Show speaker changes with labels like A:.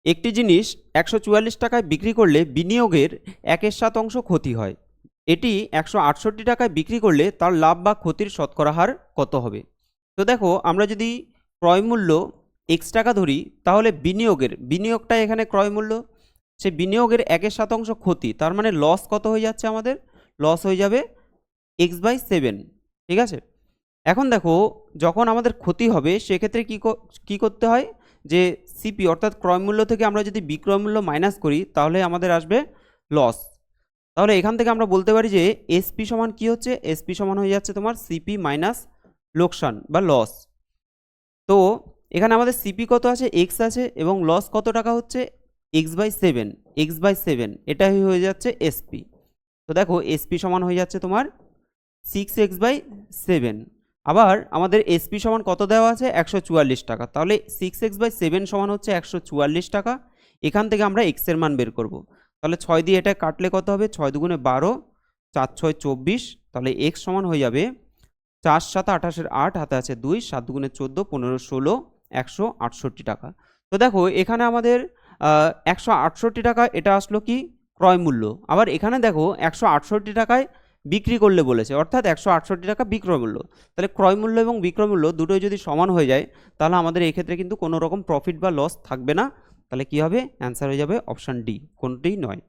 A: একটি জিনিস 144 টাকায় বিক্রি করলে বিনিয়োগের 1/7 ক্ষতি হয়। এটি 168 টাকায় বিক্রি করলে তার লাভ বা ক্ষতির শতকরা হার কত হবে? তো দেখো, আমরা যদি ক্রয় মূল্য x টাকা ধরি, তাহলে বিনিয়োগটা এখানে ক্রয় মূল্য, সে বিনিয়োগের 1/7 ক্ষতি, তার মানে লস কত হয়ে যাচ্ছে? আমাদের লস হয়ে যাবে x/7। ঠিক আছে। এখন দেখো, যখন আমাদের ক্ষতি হবে সেক্ষেত্রে কি করতে হয়, যে সিপি অর্থাৎ ক্রয় মূল্য থেকে আমরা যদি বিক্রয় মূল্য মাইনাস করি তাহলে আমাদের আসবে লস। তাহলে এখান থেকে আমরা বলতে পারি যে এসপি সমান কি হচ্ছে? এসপি সমান হয়ে যাচ্ছে তোমার সিপি মাইনাস লোকসান বা লস। তো এখানে আমাদের সিপি কত আছে? এক্স আছে, এবং লস কত টাকা হচ্ছে? x/7 এটাই হয়ে যাচ্ছে এসপি। তো দেখো, এসপি সমান হয়ে যাচ্ছে তোমার 6x/7। আবার আমাদের এসপি সমান কত দেওয়া আছে? 144 টাকা। তাহলে 6x/7 সমান হচ্ছে 144 টাকা। এখান থেকে আমরা এক্স এর মান বের করব। তাহলে 6 দিয়ে এটা কাটলে কত হবে? 6 দুগুণে 12, 4 6 24। তাহলে এক্স সমান হয়ে যাবে 4 7 28 8, হাতে আছে 2, 7 দুগুণে 14, 15 16, 168 টাকা। তো দেখো, এখানে আমাদের 168 টাকা এটা আসলো কি? ক্রয় মূল্য। আবার এখানে দেখো 168 টাকায় বিক্রি করলে বলেছে, অর্থাৎ 168 টাকা বিক্রয় মূল্য। তাহলে ক্রয় মূল্য এবং বিক্রয় মূল্য দুটোই যদি সমান হয়ে যায়, তাহলে আমাদের এক্ষেত্রে কিন্তু কোনো রকম প্রফিট বা লস থাকবে না। তাহলে কি হবে? অ্যান্সার হয়ে যাবে অপশান ডি, কোনটিই নয়।